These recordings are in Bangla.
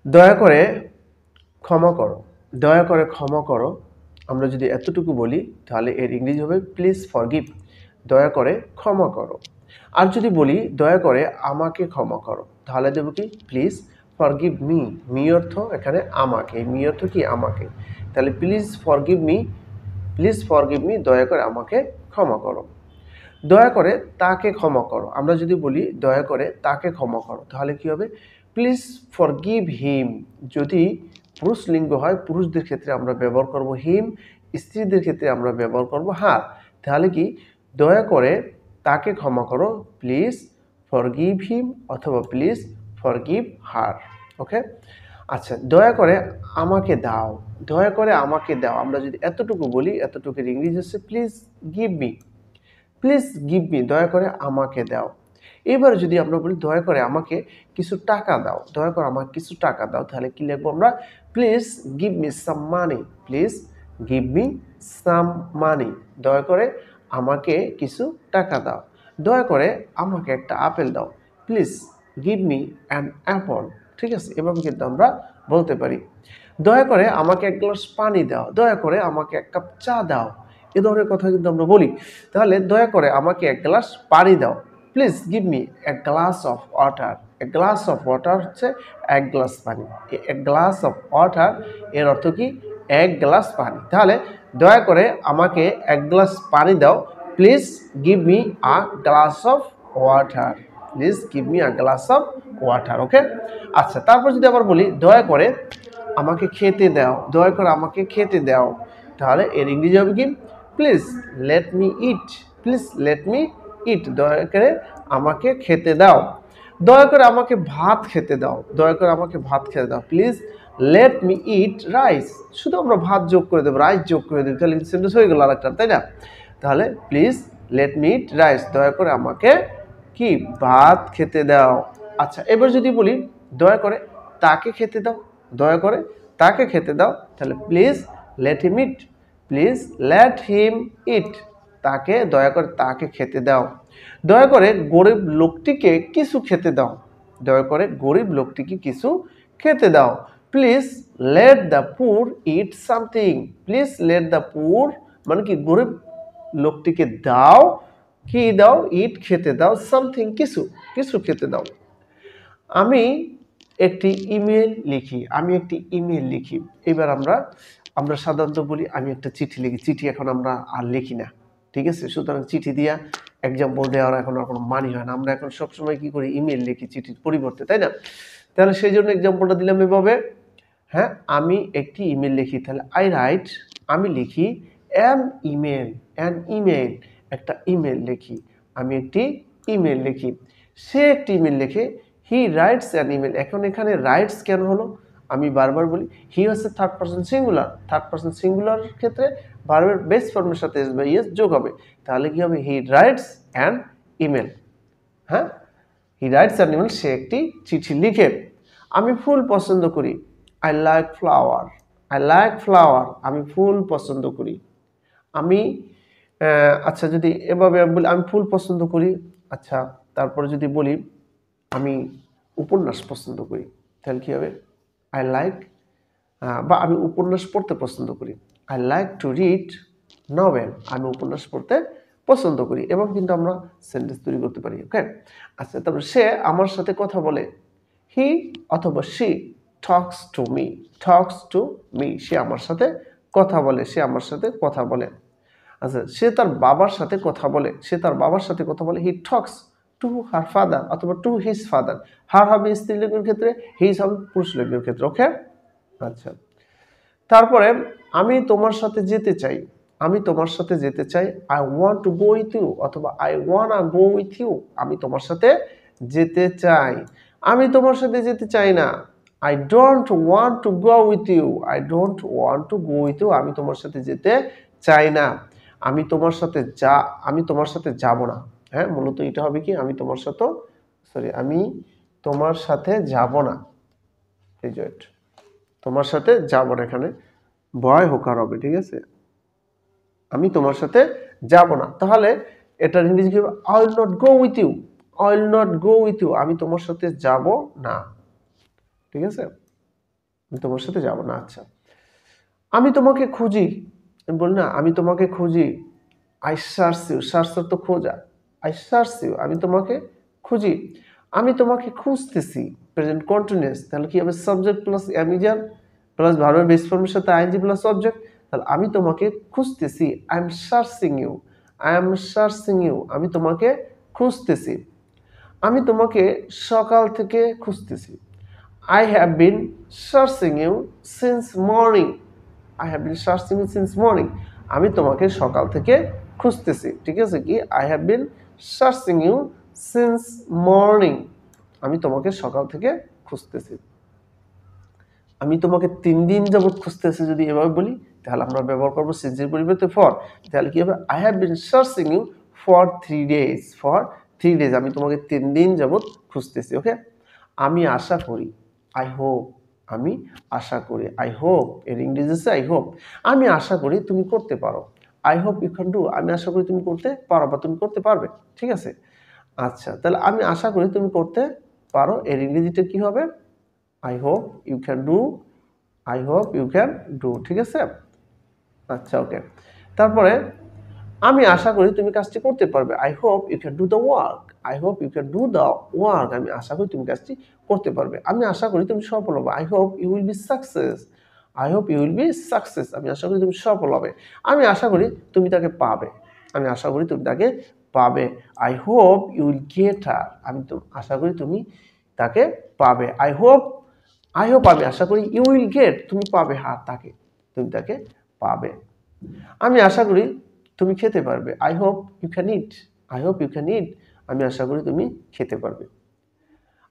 দয়া করে ক্ষমা করো, দয়া করে ক্ষমা করো। আমরা যদি এতটুকু বলি তাহলে এর ইংরেজি হবে প্লিজ ফরগিভ, দয়া করে ক্ষমা করো। আর যদি বলি দয়া করে আমাকে ক্ষমা করো, তাহলে দেবো কি প্লিজ ফরগিভ মি। মি অর্থ এখানে আমাকে, মি অর্থ কি আমাকে, তাহলে please forgive me, please forgive me, দয়া করে আমাকে ক্ষমা করো। দয়া করে তাকে ক্ষমা করো, আমরা যদি বলি দয়া করে তাকে ক্ষমা করো তাহলে কি হবে প্লিজ ফরগিভ হিম। যদি পুরুষ লিঙ্গ হয় পুরুষদের ক্ষেত্রে আমরা ব্যবহার করব হিম, স্ত্রীদের ক্ষেত্রে আমরা ব্যবহার করব হার। তাহলে কি দয়া করে তাকে ক্ষমা করো, প্লিজ ফরগিভ হিম অথবা প্লিজ ফরগিভ হার। ওকে, আচ্ছা দয়া করে আমাকে দাও, দয়া করে আমাকে দাও, আমরা যদি এতটুকু বলি এতটুকুর ইংরেজি হচ্ছে please give me, please give me, দয়া করে আমাকে দাও। এবার যদি আমরা বলি দয়া করে আমাকে কিছু টাকা দাও, দয়া করে আমাকে কিছু টাকা দাও, তাহলে কি লিখবো আমরা please give me some money, please give me some money, দয়া করে আমাকে কিছু টাকা দাও। দয়া করে আমাকে একটা আপেল দাও, please give me an Apple. ঠিক আছে, এভাবে কিন্তু আমরা বলতে পারি। দয়া করে আমাকে এক গ্লাস পানি দাও, দয়া করে আমাকে এক কাপ চা দাও, এ ধরনের কথা কিন্তু আমরা বলি। তাহলে দয়া করে আমাকে এক গ্লাস পানি দাও, please give me a glass of water. A glass of water হচ্ছে এক গ্লাস পানি, এ গ্লাস অফ ওয়াটার এর অর্থ কি এক গ্লাস পানি। তাহলে দয়া করে আমাকে এক গ্লাস পানি দাও, please give me a glass of water, please give me a glass of water. Okay, আচ্ছা তারপর যদি আবার বলি দয়া করে আমাকে খেতে দাও, দয়া করে আমাকে খেতে দাও, তাহলে এর ইংরেজি হবে কি please let me eat, please let me eat, দয়া করে আমাকে খেতে দাও। দয়া করে আমাকে ভাত খেতে দাও, দয়া করে আমাকে ভাত খেতে দাও, please let me eat rice. শুধু আমরা ভাত যোগ করে দেবো, রাইস যোগ করে দেবো, তাহলে সেন্টেন্স হয়ে গেল আরেকটা, তাই না? তাহলে please let me eat rice, দয়া করে আমাকে কি ভাত খেতে দাও। আচ্ছা এবার যদি বলি দয়া করে তাকে খেতে দাও, দয়া করে তাকে খেতে দাও, তাহলে please let him eat, please let him eat, তাকে দয়া করে তাকে খেতে দাও। দয়া করে গরিব লোকটিকে কিছু খেতে দাও, দয়া করে গরিব লোকটিকে কিছু খেতে দাও, please let the poor it something, please let the poor মানে কি গরিব লোকটিকে দাও, কি দাও ইট খেতে দাও, সামথিং কিছু, কিছু খেতে দাও। আমি একটি ইমেল লিখি, আমি একটি ইমেল লিখি। এবার আমরা সাধারণত বলি আমি একটা চিঠি লিখি, চিঠি এখন আমরা আর লিখি না, ঠিক আছে? সুতরাং চিঠি দিয়া এক্সাম্পল দেওয়ার এখন আর কোনো মানি হয় না, আমরা এখন সবসময় কি করি ইমেল লিখি চিঠির পরিবর্তে, তাই না? তাহলে সেই জন্য এক্সাম্পলটা দিলাম এভাবে, হ্যাঁ আমি একটি ইমেল লিখি, তাহলে আই রাইট, আমি লিখি অ্যান ইমেল, অ্যান ইমেল, একটা ইমেল লিখি, আমি একটি ইমেল লিখি। সে একটি ইমেল লিখে, হি রাইটস অ্যান ইমেল। এখন এখানে রাইটস কেন হলো? আমি বারবার বলি হি হচ্ছে third person singular, third person singular ক্ষেত্রে ভার্বের বেস ফর্মের সাথে এস বা ইএস যোগ হবে, তাহলে কি হবে হি রাইটস অ্যান ইমেল। হ্যাঁ, হি রাইটস অ্যান ইমেল, সে একটি চিঠি লিখে। আমি ফুল পছন্দ করি, I like flower, I like flower, আমি ফুল পছন্দ করি। আমি আচ্ছা যদি এভাবে আমি বলি আমি ফুল পছন্দ করি, আচ্ছা তারপরে যদি বলি আমি উপন্যাস পছন্দ করি, তাহলে কী হবে আই লাইক, বা আমি উপন্যাস পড়তে পছন্দ করি, I like to read novel, আমি উপন্যাস পড়তে পছন্দ করি, এবং কিন্তু আমরা সেন্টেন্স তৈরি করতে পারি। ওকে, আচ্ছা তারপর সে আমার সাথে কথা বলে, হি অথবা she talks to me, talks to me, সে আমার সাথে কথা বলে, সে আমার সাথে কথা বলে। আচ্ছা সে তার বাবার সাথে কথা বলে, সে তার বাবার সাথে কথা বলে, হি টক্স টু হার ফাদার অথবা টু হিজ ফাদার, হার হবে স্ত্রীলিঙ্গের ক্ষেত্রে, হিজ হবে পুরুষলিঙ্গের ক্ষেত্রে। ওকে, আচ্ছা তারপরে আমি তোমার সাথে যেতে চাই, আমি তোমার সাথে যেতে চাই, I want to go with you অথবা I wanna go with you, আমি তোমার সাথে যেতে চাই। আমি তোমার সাথে যেতে চাই না, I don't want to go with you, I don't want to go with you, আমি তোমার সাথে যেতে চাই না। আমি তোমার সাথে আমি তোমার সাথে যাব না। হ্যাঁ, মূলত এটা হবে কি আমি তোমার সাথে আমি তোমার সাথে যাব না, এই যে তোমার সাথে যাব না, এখানে ভয় হোকার হবে, ঠিক আছে? আমি তোমার সাথে যাব না, তাহলে এটার ইংরেজি কি হবে I will not go with you, I will not go with you, আমি তোমার সাথে যাব না, ঠিক আছে? আমি তোমার সাথে যাব না। আচ্ছা, আমি তোমাকে খুঁজি, আমি বলি না আমি তোমাকে খুঁজি, আই সার্চ ইউ, সার্চ তো খোঁজা, আই সার্চ ইউ, আমি তোমাকে খুঁজি, আমি তোমাকে খুঁজতেছি, প্রেজেন্ট কন্টিনিউয়াস, তাহলে কি হবে সাবজেক্ট প্লাস অ্যামিজার প্লাস ভার্বের বেস ফর্মের সাথে আইএনজি প্লাস অবজেক্ট, তাহলে আমি তোমাকে খুঁজতেছি, I am searching you, I am searching you, আমি তোমাকে খুঁজতেছি, আমি তোমাকে সকাল থেকে খুঁজতেছি, I have been searching you since morning. I have been searching you since morning. আমি তোমাকে সকাল থেকে খুঁজতেছি, ঠিক আছে কি I have been searching you since morning. আমি তোমাকে সকাল থেকে খুঁজতেছি। আমি তোমাকে 3 দিন যাবত খুঁজতেছি যদি এভাবে বলি তাহলে আমরা ব্যবহার করব সিজের পরিবর্তে ফর, তাহলে কি হবে I have been searching you for 3 days, for 3 days, আমি তোমাকে 3 দিন যাবত খুঁজতেছি। ওকে, আমি আশা করি, আই হোপ, আমি আশা করি, আই হোপ এর ইংরেজি আছে আই হোপ, আমি আশা করি তুমি করতে পারো, I hope you can do, আমি আশা করি তুমি করতে পারো বা তুমি করতে পারবে, ঠিক আছে। আচ্ছা, তাহলে আমি আশা করি তুমি করতে পারো এর ইংরেজিটা কি হবে I hope you can do, I hope you can do, ঠিক আছে। আচ্ছা ওকে, তারপরে আমি আশা করি তুমি কাজটি করতে পারবে, I hope you can do the work, I hope you can do the work, আমি আশা করি তুমি কাজটি করতে পারবে, আমি আশা করি তুমি সফল হবে, I hope you will be success, I hope you will be success, আমি আশা করি তুমি সফল হবে, আমি আশা করি তুমি তাকে পাবে, আমি আশা করি তুমি তাকে পাবে, I hope you will get her, আমি তো আশা করি তুমি তাকে পাবে, আই হোপ আমি আশা করি ইউ উইল গেট, তুমি পাবে হার তাকে, তুমি তাকে পাবে, আমি আশা করি তুমি খেতে পারবে, I hope you can eat, I hope you can eat, আমি আশা করি তুমি খেতে পারবে।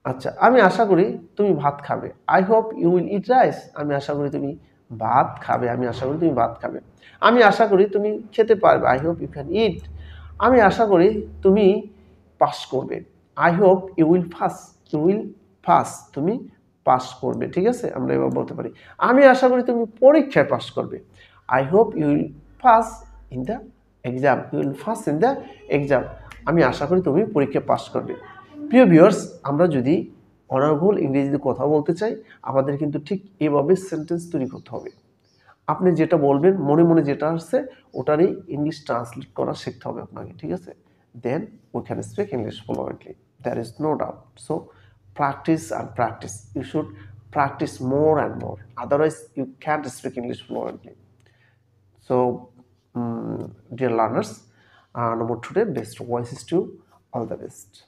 আচ্ছা, আমি আশা করি তুমি ভাত খাবে, I hope you will eat rice, আমি আশা করি তুমি ভাত খাবে, আমি আশা করি তুমি ভাত খাবে, আমি আশা করি তুমি খেতে পারবে, I hope you can eat, আমি আশা করি তুমি পাস করবে, I hope you will pass, you will pass, তুমি পাস করবে, ঠিক আছে, আমরা এবার বলতে পারি আমি আশা করি তুমি পরীক্ষায় পাস করবে, I hope you will pass in the exam, you will pass in the exam, আমি আশা করি তুমি পরীক্ষায় পাস করবে। প্রিয় ভিউয়ার্স, আমরা যদি অনার্গল ইংরেজিতে কথা বলতে চাই আমাদের কিন্তু ঠিক এভাবে সেন্টেন্স তৈরি করতে হবে, আপনি যেটা বলবেন মনে মনে যেটা আসছে ওটারই ইংলিশ ট্রান্সলেট করা শিখতে হবে আপনাকে, ঠিক আছে, then we can speak English fluently, there is no doubt. So practice and practice, you should practice more and more, otherwise you can't speak English fluently. So dear learners, no more today, best wishes to you, all the best.